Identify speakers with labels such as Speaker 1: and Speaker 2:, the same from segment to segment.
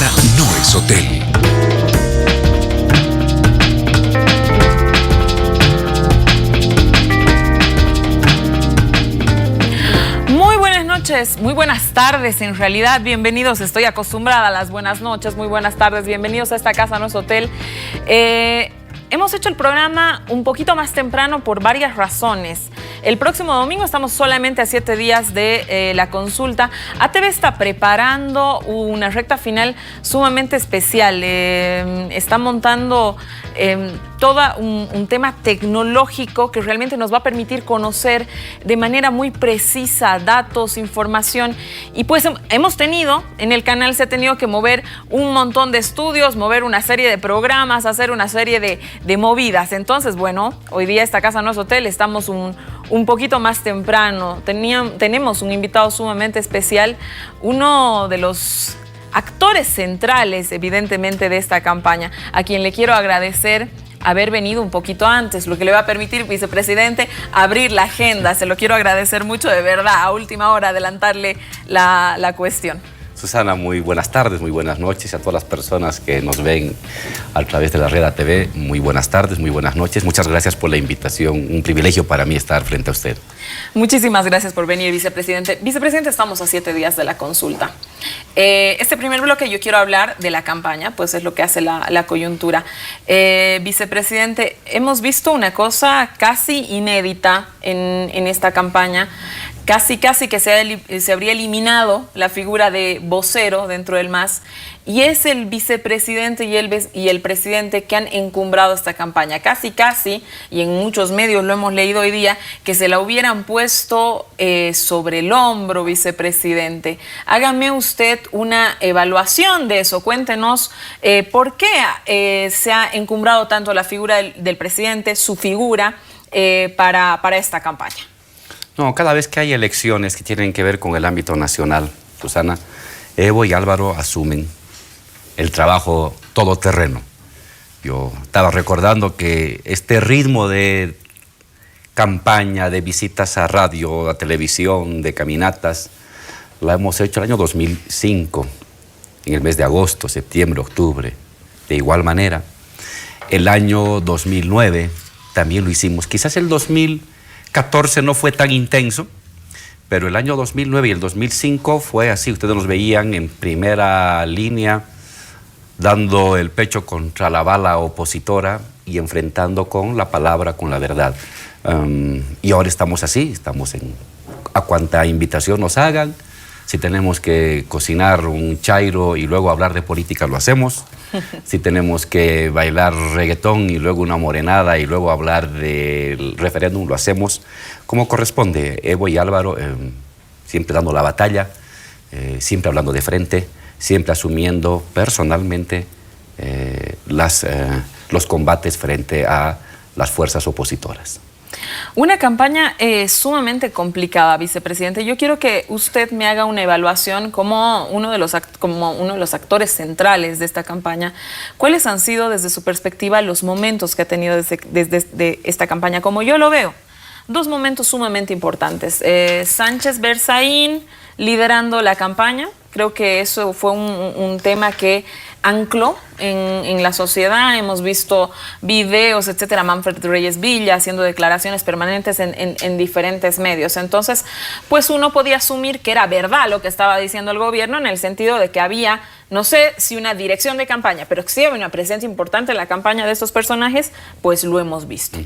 Speaker 1: casa no es hotel.
Speaker 2: Muy buenas tardes, en realidad, bienvenidos, estoy acostumbrada a las buenas noches, muy buenas tardes, bienvenidos a esta casa, no es hotel. Hemos hecho el programa un poquito más temprano por varias razones. El próximo domingo estamos solamente a 7 días de la consulta. ATV está preparando una recta final sumamente especial. Está montando todo un tema tecnológico que realmente nos va a permitir conocer de manera muy precisa datos, información. Y pues hemos tenido, en el canal se ha tenido que mover un montón de estudios, mover una serie de programas, hacer una serie de movidas. Entonces, bueno, hoy día esta casa no es hotel, estamos un poquito más temprano. Tenemos un invitado sumamente especial, uno de los actores centrales, evidentemente, de esta campaña, a quien le quiero agradecer haber venido un poquito antes, lo que le va a permitir, vicepresidente, abrir la agenda. Se lo quiero agradecer mucho, de verdad, a última hora adelantarle la cuestión.
Speaker 3: Susana, muy buenas tardes, muy buenas noches a todas las personas que nos ven a través de la red ATV. Muy buenas tardes, muy buenas noches. Muchas gracias por la invitación. Un privilegio para mí estar frente a usted.
Speaker 2: Muchísimas gracias por venir, vicepresidente. Vicepresidente, estamos a 7 días de la consulta. Este primer bloque yo quiero hablar de la campaña, pues es lo que hace la coyuntura. Vicepresidente, hemos visto una cosa casi inédita en esta campaña. Casi que se habría eliminado la figura de vocero dentro del MAS, y es el vicepresidente y el presidente que han encumbrado esta campaña. Casi, y en muchos medios lo hemos leído hoy día, que se la hubieran puesto sobre el hombro, vicepresidente. Hágame usted una evaluación de eso. Cuéntenos por qué se ha encumbrado tanto la figura del presidente, su figura, para esta campaña.
Speaker 3: No, cada vez que hay elecciones que tienen que ver con el ámbito nacional, Susana, Evo y Álvaro asumen el trabajo todoterreno. Yo estaba recordando que este ritmo de campaña, de visitas a radio, a televisión, de caminatas, la hemos hecho el año 2005, en el mes de agosto, septiembre, octubre. De igual manera, el año 2009 también lo hicimos. Quizás el 2014 no fue tan intenso, pero el año 2009 y el 2005 fue así. Ustedes nos veían en primera línea, dando el pecho contra la bala opositora y enfrentando con la palabra, con la verdad. Y ahora estamos así, estamos a cuanta invitación nos hagan. Si tenemos que cocinar un chairo y luego hablar de política, lo hacemos. Si tenemos que bailar reggaetón y luego una morenada y luego hablar del referéndum, lo hacemos como corresponde. Evo y Álvaro siempre dando la batalla, siempre hablando de frente, siempre asumiendo personalmente los combates frente a las fuerzas opositoras.
Speaker 2: Una campaña sumamente complicada, vicepresidente. Yo quiero que usted me haga una evaluación como uno de los actores centrales de esta campaña. ¿Cuáles han sido, desde su perspectiva, los momentos que ha tenido desde esta campaña? Como yo lo veo, 2 momentos sumamente importantes. Sánchez Berzaín liderando la campaña. Creo que eso fue un tema que ancló en la sociedad. Hemos visto videos, etcétera, Manfred Reyes Villa haciendo declaraciones permanentes en diferentes medios. Entonces, pues uno podía asumir que era verdad lo que estaba diciendo el gobierno, en el sentido de que había, no sé si una dirección de campaña, pero que sí había una presencia importante en la campaña de estos personajes, pues lo hemos visto.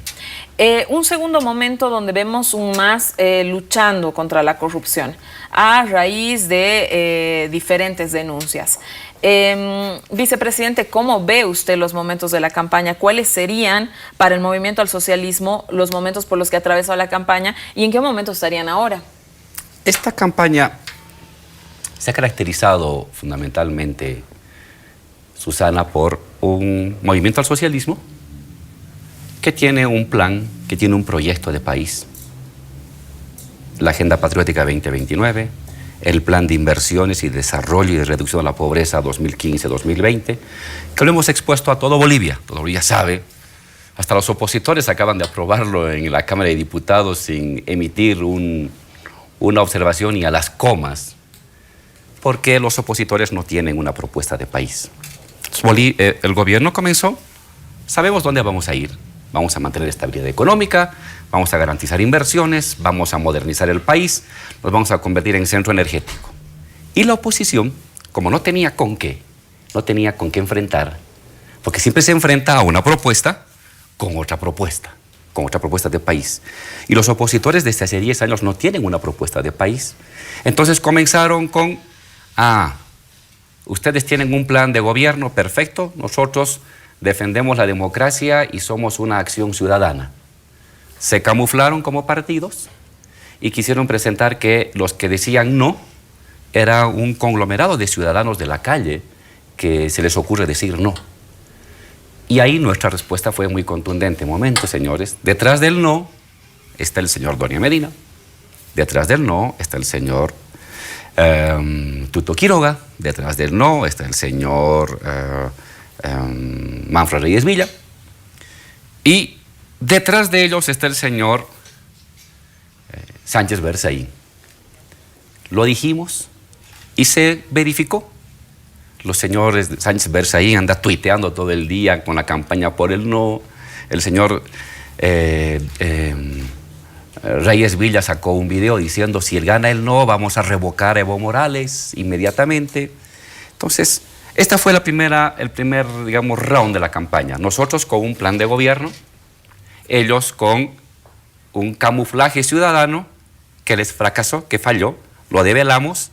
Speaker 2: Un segundo momento donde vemos un MAS luchando contra la corrupción a raíz de diferentes denuncias. Vicepresidente, ¿cómo ve usted los momentos de la campaña? ¿Cuáles serían para el movimiento al socialismo los momentos por los que atravesó la campaña y en qué momento estarían ahora?
Speaker 3: Esta campaña se ha caracterizado fundamentalmente, Susana, por un movimiento al socialismo que tiene un plan, que tiene un proyecto de país. La Agenda Patriótica 2029, el Plan de Inversiones y Desarrollo y de Reducción de la Pobreza 2015-2020, que lo hemos expuesto a todo Bolivia. Todo Bolivia sabe, hasta los opositores acaban de aprobarlo en la Cámara de Diputados sin emitir una observación, y a las comas porque los opositores no tienen una propuesta de país. El gobierno comenzó, sabemos dónde vamos a ir. Vamos a mantener estabilidad económica, vamos a garantizar inversiones, vamos a modernizar el país, nos vamos a convertir en centro energético. Y la oposición, como no tenía con qué enfrentar, porque siempre se enfrenta a una propuesta con otra propuesta de país. Y los opositores desde hace 10 años no tienen una propuesta de país. Entonces comenzaron con, ustedes tienen un plan de gobierno perfecto, nosotros defendemos la democracia y somos una acción ciudadana. Se camuflaron como partidos y quisieron presentar que los que decían no era un conglomerado de ciudadanos de la calle que se les ocurre decir no. Y ahí nuestra respuesta fue muy contundente. Momento, señores, detrás del no está el señor Donia Medina, detrás del no está el señor Tuto Quiroga, detrás del no está el señor Manfred Reyes Villa, y detrás de ellos está el señor Sánchez Berzaín. Lo dijimos y se verificó. Los señores Sánchez Berzaín anda tuiteando todo el día con la campaña por el no. El señor Reyes Villa sacó un video diciendo: si él gana el no, vamos a revocar a Evo Morales inmediatamente. Entonces, esta fue el primer, digamos, round de la campaña. Nosotros con un plan de gobierno, ellos con un camuflaje ciudadano que les fracasó, que falló, lo develamos,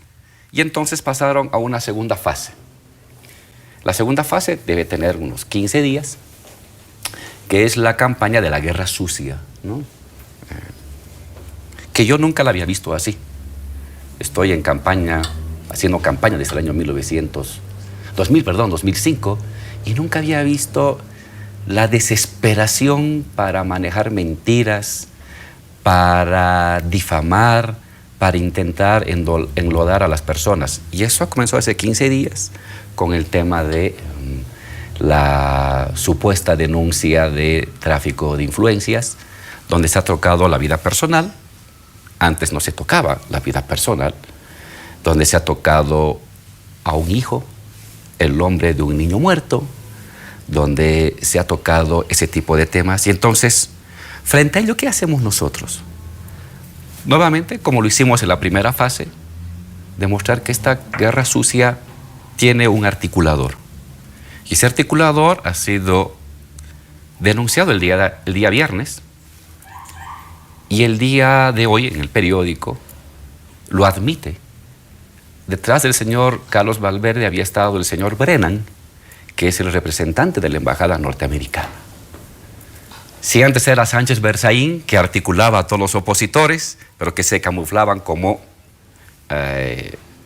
Speaker 3: y entonces pasaron a una segunda fase. La segunda fase debe tener unos 15 días, que es la campaña de la guerra sucia, ¿no? Que yo nunca la había visto así. Estoy en campaña, haciendo campaña desde el año 2005, y nunca había visto la desesperación para manejar mentiras, para difamar, para intentar enlodar a las personas. Y eso comenzó hace 15 días con el tema de la supuesta denuncia de tráfico de influencias, donde se ha tocado la vida personal. Antes no se tocaba la vida personal, donde se ha tocado a un hijo, el nombre de un niño muerto, donde se ha tocado ese tipo de temas. Y entonces, frente a ello, ¿qué hacemos nosotros? Nuevamente, como lo hicimos en la primera fase, demostrar que esta guerra sucia tiene un articulador. Y ese articulador ha sido denunciado el día viernes, y el día de hoy en el periódico lo admite. Detrás del señor Carlos Valverde había estado el señor Brennan, que es el representante de la embajada norteamericana. Si antes era Sánchez Berzaín, que articulaba a todos los opositores, pero que se camuflaban como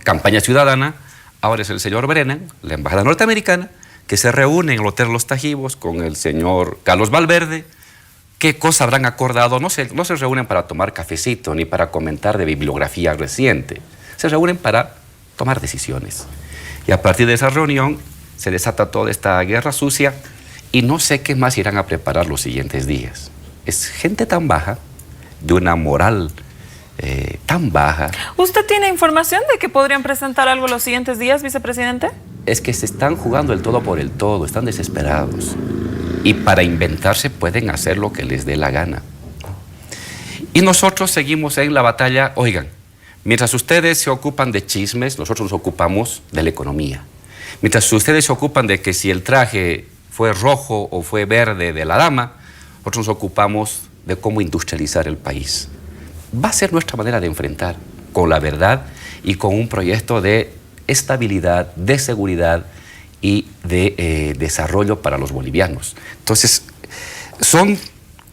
Speaker 3: campaña ciudadana, ahora es el señor Brennan, la embajada norteamericana, que se reúne en el Hotel Los Tajivos con el señor Carlos Valverde. ¿Qué cosa habrán acordado? No se reúnen para tomar cafecito ni para comentar de bibliografía reciente. Se reúnen para tomar decisiones. Y a partir de esa reunión se desata toda esta guerra sucia, y no sé qué más irán a preparar los siguientes días. Es gente tan baja, de una moral tan baja.
Speaker 2: ¿Usted tiene información de que podrían presentar algo los siguientes días, vicepresidente?
Speaker 3: Es que se están jugando el todo por el todo, están desesperados. Y para inventarse pueden hacer lo que les dé la gana. Y nosotros seguimos en la batalla. Oigan, mientras ustedes se ocupan de chismes, nosotros nos ocupamos de la economía. Mientras ustedes se ocupan de que si el traje fue rojo o fue verde de la dama, nosotros nos ocupamos de cómo industrializar el país. Va a ser nuestra manera de enfrentar, con la verdad y con un proyecto de estabilidad, de seguridad y de desarrollo para los bolivianos. Entonces, son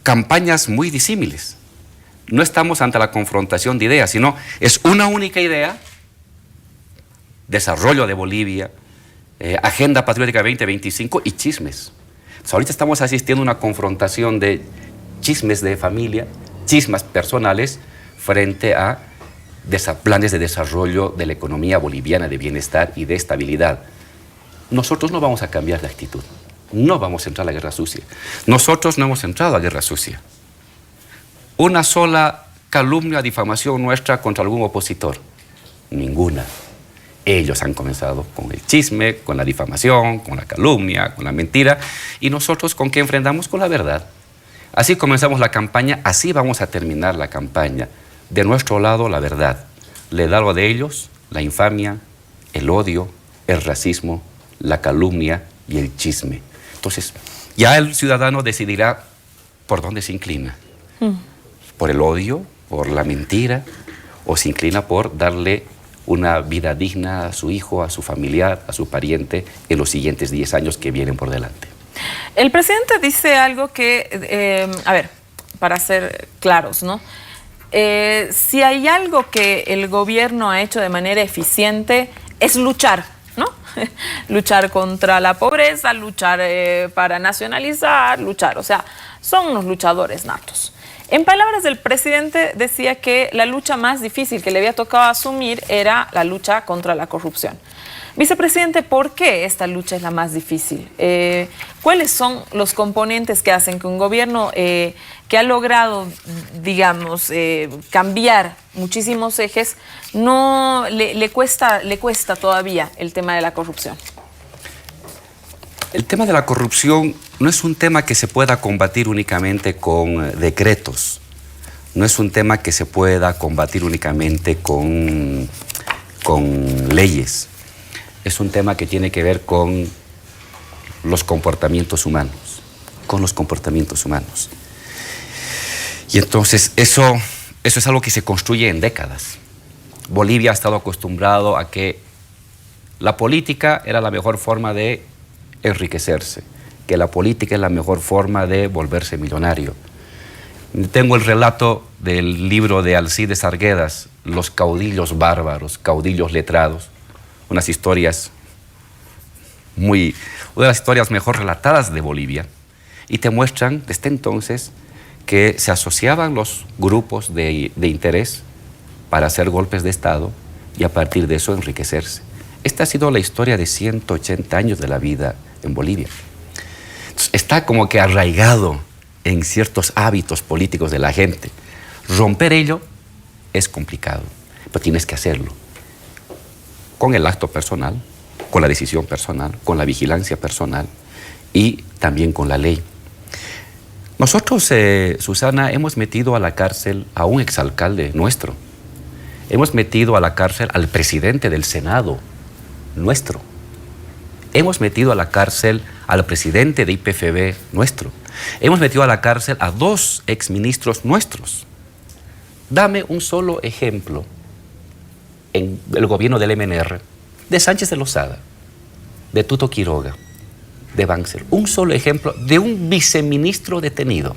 Speaker 3: campañas muy disímiles. No estamos ante la confrontación de ideas, sino es una única idea: desarrollo de Bolivia, Agenda Patriótica 2025 y chismes. Entonces, ahorita estamos asistiendo a una confrontación de chismes de familia, chismes personales, frente a planes de desarrollo de la economía boliviana, de bienestar y de estabilidad. Nosotros no vamos a cambiar de actitud, no vamos a entrar a la guerra sucia. Nosotros no hemos entrado a guerra sucia. Una sola calumnia, difamación nuestra contra algún opositor, ninguna. Ellos han comenzado con el chisme, con la difamación, con la calumnia, con la mentira, y nosotros ¿con qué enfrentamos? Con la verdad. Así comenzamos la campaña, así vamos a terminar la campaña. De nuestro lado, la verdad. Le da algo de ellos, la infamia, el odio, el racismo, la calumnia y el chisme. Entonces, ya el ciudadano decidirá por dónde se inclina. Por el odio, por la mentira, o se inclina por darle una vida digna a su hijo, a su familiar, a su pariente en los siguientes 10 años que vienen por delante.
Speaker 2: El presidente dice algo que, a ver, para ser claros, ¿no? Si hay algo que el gobierno ha hecho de manera eficiente es luchar, ¿no? Luchar contra la pobreza, luchar para nacionalizar, luchar, o sea, son unos luchadores natos. En palabras del presidente decía que la lucha más difícil que le había tocado asumir era la lucha contra la corrupción. Vicepresidente, ¿por qué esta lucha es la más difícil? ¿Cuáles son los componentes que hacen que un gobierno que ha logrado, digamos, cambiar muchísimos ejes, no le cuesta todavía el tema de la corrupción?
Speaker 3: El tema de la corrupción no es un tema que se pueda combatir únicamente con decretos. No es un tema que se pueda combatir únicamente con leyes. Es un tema que tiene que ver con los comportamientos humanos, Y entonces eso es algo que se construye en décadas. Bolivia ha estado acostumbrado a que la política era la mejor forma de enriquecerse, que la política es la mejor forma de volverse millonario. Tengo el relato del libro de Alcides Arguedas, Los caudillos bárbaros, caudillos letrados, unas historias una de las historias mejor relatadas de Bolivia, y te muestran desde entonces que se asociaban los grupos de interés para hacer golpes de Estado y a partir de eso enriquecerse. Esta ha sido la historia de 180 años de la vida en Bolivia. Entonces, está como que arraigado en ciertos hábitos políticos de la gente. Romper ello es complicado, pero tienes que hacerlo. Con el acto personal, con la decisión personal, con la vigilancia personal y también con la ley. Nosotros, Susana, hemos metido a la cárcel a un exalcalde nuestro. Hemos metido a la cárcel al presidente del Senado nuestro. Hemos metido a la cárcel al presidente de IPFB nuestro. Hemos metido a la cárcel a 2 exministros nuestros. Dame un solo ejemplo en el gobierno del MNR, de Sánchez de Lozada, de Tuto Quiroga, de Banzer. Un solo ejemplo de un viceministro detenido.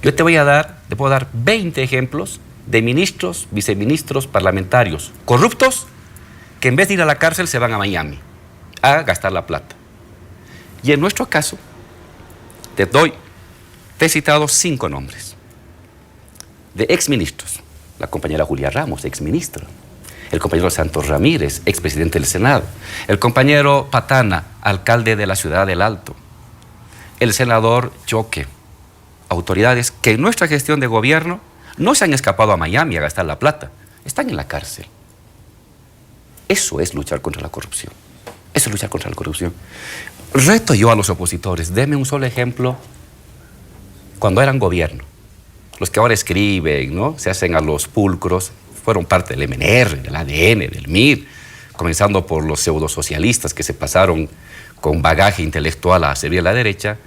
Speaker 3: Yo te puedo dar 20 ejemplos de ministros, viceministros, parlamentarios corruptos que en vez de ir a la cárcel se van a Miami a gastar la plata. Y en nuestro caso, te he citado 5 nombres de exministros. La compañera Julia Ramos, exministra. El compañero Santos Ramírez, expresidente del Senado. El compañero Patana, alcalde de la ciudad del Alto. El senador Choque. Autoridades que en nuestra gestión de gobierno no se han escapado a Miami a gastar la plata. Están en la cárcel. Eso es luchar contra la corrupción. Eso es luchar contra la corrupción. Reto yo a los opositores, denme un solo ejemplo cuando eran gobierno. Los que ahora escriben, ¿no? Se hacen a los pulcros, fueron parte del MNR, del ADN, del MIR, comenzando por los pseudosocialistas que se pasaron con bagaje intelectual a servir a la derecha.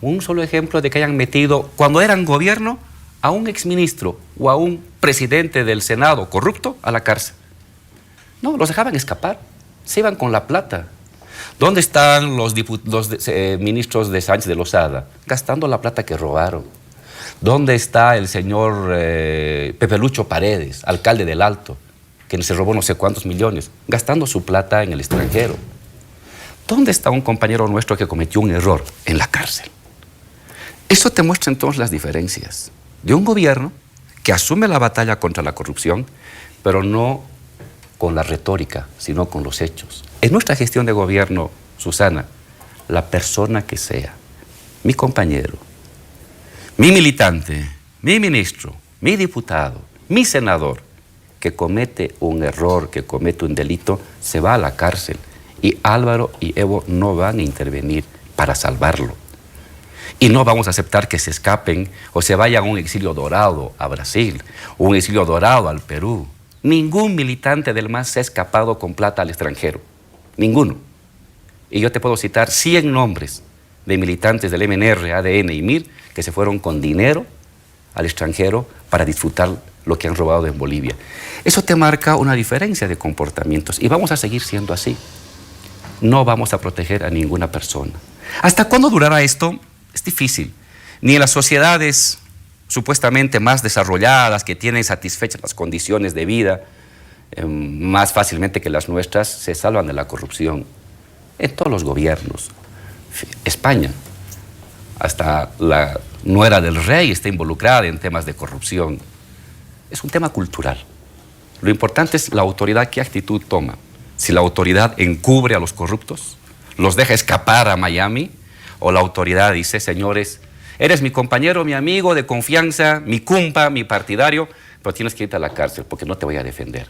Speaker 3: Un solo ejemplo de que hayan metido, cuando eran gobierno, a un exministro o a un presidente del Senado corrupto a la cárcel. No, los dejaban escapar, se iban con la plata. ¿Dónde están los ministros de Sánchez de Lozada? Gastando la plata que robaron. ¿Dónde está el señor Pepe Lucho Paredes, alcalde del Alto, que se robó no sé cuántos millones, gastando su plata en el extranjero? ¿Dónde está un compañero nuestro que cometió un error? En la cárcel. Eso te muestra entonces las diferencias de un gobierno que asume la batalla contra la corrupción, pero no con la retórica, sino con los hechos. En nuestra gestión de gobierno, Susana, la persona que sea, mi compañero, mi militante, mi ministro, mi diputado, mi senador, que comete un error, que comete un delito, se va a la cárcel. Y Álvaro y Evo no van a intervenir para salvarlo. Y no vamos a aceptar que se escapen o se vayan a un exilio dorado a Brasil, o un exilio dorado al Perú. Ningún militante del MAS se ha escapado con plata al extranjero. Ninguno. Y yo te puedo citar 100 nombres de militantes del MNR, ADN y MIR que se fueron con dinero al extranjero para disfrutar lo que han robado en Bolivia. Eso te marca una diferencia de comportamientos y vamos a seguir siendo así. No vamos a proteger a ninguna persona. ¿Hasta cuándo durará esto? Es difícil. Ni en las sociedades supuestamente más desarrolladas, que tienen satisfechas las condiciones de vida, más fácilmente que las nuestras, se salvan de la corrupción. En todos los gobiernos. España, hasta la nuera del rey está involucrada en temas de corrupción. Es un tema cultural. Lo importante es la autoridad, qué actitud toma. Si la autoridad encubre a los corruptos, los deja escapar a Miami, o la autoridad dice, señores, eres mi compañero, mi amigo de confianza, mi cumpa, mi partidario, pero tienes que irte a la cárcel porque no te voy a defender.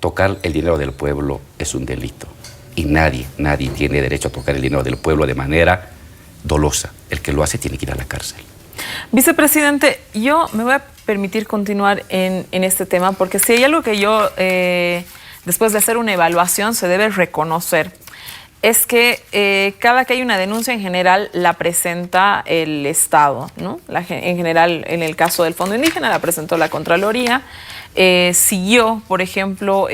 Speaker 3: Tocar el dinero del pueblo es un delito. Y nadie tiene derecho a tocar el dinero del pueblo de manera dolosa. El que lo hace tiene que ir a la cárcel.
Speaker 2: Vicepresidente, yo me voy a permitir continuar en este tema, porque si hay algo que yo, después de hacer una evaluación, se debe reconocer, es que cada que hay una denuncia en general la presenta el Estado, ¿no? En general, en el caso del Fondo Indígena, la presentó la Contraloría. Siguió, por ejemplo,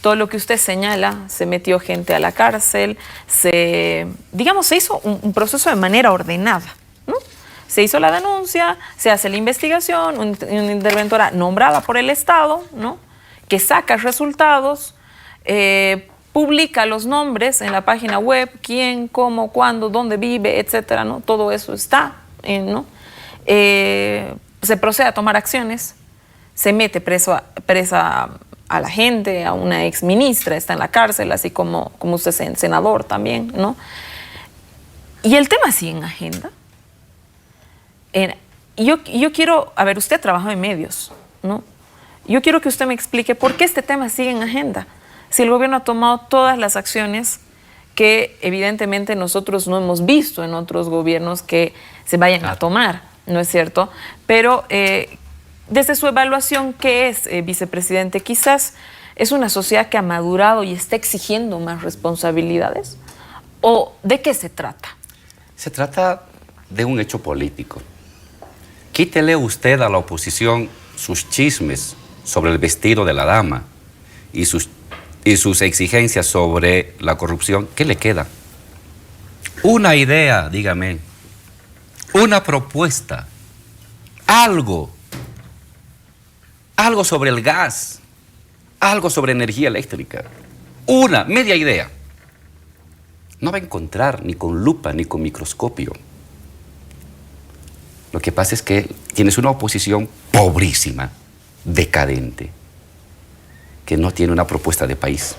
Speaker 2: todo lo que usted señala, se metió gente a la cárcel, se hizo un proceso de manera ordenada, ¿no? Se hizo la denuncia, se hace la investigación, una interventora nombrada por el Estado, ¿no? Que saca resultados, publica los nombres en la página web, quién, cómo, cuándo, dónde vive, etcétera, ¿no? Todo eso está, ¿no? Se procede a tomar acciones, se mete presa a la gente, a una exministra, está en la cárcel, así como usted es senador también, ¿no? Y el tema sigue en agenda. Yo quiero, a ver, usted trabaja en medios, ¿no? Yo quiero que usted me explique por qué este tema sigue en agenda. Si el gobierno ha tomado todas las acciones que evidentemente nosotros no hemos visto en otros gobiernos que se vayan a tomar, ¿no es cierto? Pero desde su evaluación, ¿qué es, vicepresidente? Quizás es una sociedad que ha madurado y está exigiendo más responsabilidades. ¿O de qué se trata?
Speaker 3: Se trata de un hecho político. Quítele usted a la oposición sus chismes sobre el vestido de la dama y sus exigencias sobre la corrupción. ¿Qué le queda? Una idea, dígame, una propuesta, algo sobre el gas, algo sobre energía eléctrica, una media idea. No va a encontrar ni con lupa ni con microscopio. Lo que pasa es que tienes una oposición pobrísima, decadente, que no tiene una propuesta de país.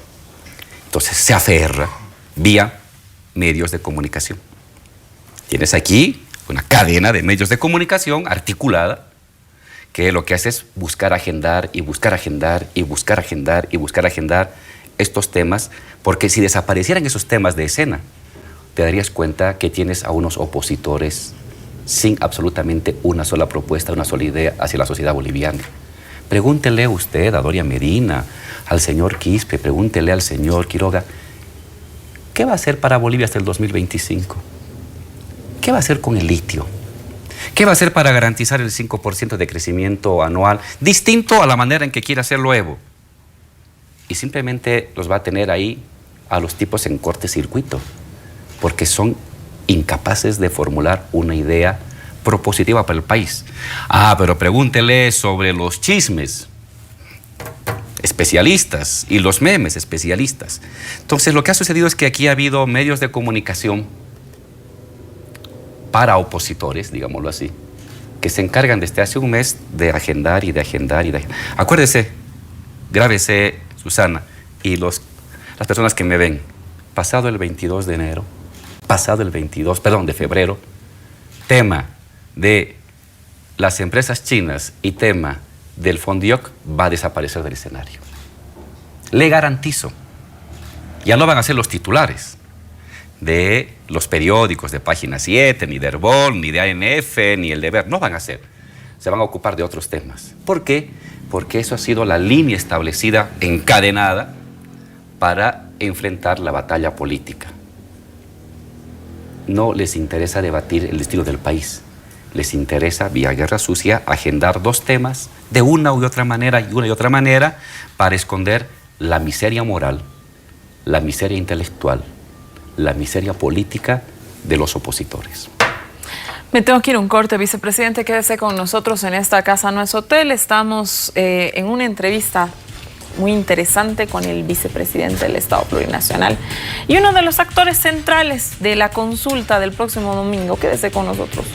Speaker 3: Entonces se aferra vía medios de comunicación. Tienes aquí una cadena de medios de comunicación articulada que lo que hace es buscar agendar y buscar agendar y buscar agendar y buscar agendar estos temas, porque si desaparecieran esos temas de escena, te darías cuenta que tienes a unos opositores sin absolutamente una sola propuesta, una sola idea hacia la sociedad boliviana. Pregúntele usted a Doria Medina, al señor Quispe, pregúntele al señor Quiroga, ¿qué va a hacer para Bolivia hasta el 2025? ¿Qué va a hacer con el litio? ¿Qué va a hacer para garantizar el 5% de crecimiento anual, distinto a la manera en que quiere hacerlo Evo? Y simplemente los va a tener ahí a los tipos en cortocircuito, porque son incapaces de formular una idea propositiva para el país. Pero pregúntele sobre los chismes, especialistas, y los memes, especialistas. Entonces, lo que ha sucedido es que aquí ha habido medios de comunicación para opositores, digámoslo así, que se encargan desde hace un mes de agendar y de agendar y de agendar. Acuérdese, grábese, Susana, y las personas que me ven, pasado el 22 de enero, de febrero, tema de las empresas chinas y tema del Fondioc va a desaparecer del escenario. Le garantizo. Ya no van a ser los titulares de los periódicos de Página 7, ni de Herbol, ni de ANF, ni El Deber. No van a ser. Se van a ocupar de otros temas. ¿Por qué? Porque eso ha sido la línea establecida, encadenada, para enfrentar la batalla política. No les interesa debatir el destino del país. Les interesa, vía guerra sucia, agendar dos temas de una y otra manera para esconder la miseria moral, la miseria intelectual, la miseria política de los opositores.
Speaker 2: Me tengo que ir a un corte, vicepresidente, quédese con nosotros en esta casa, no es hotel. Estamos en una entrevista muy interesante con el vicepresidente del Estado Plurinacional y uno de los actores centrales de la consulta del próximo domingo. Quédese con nosotros.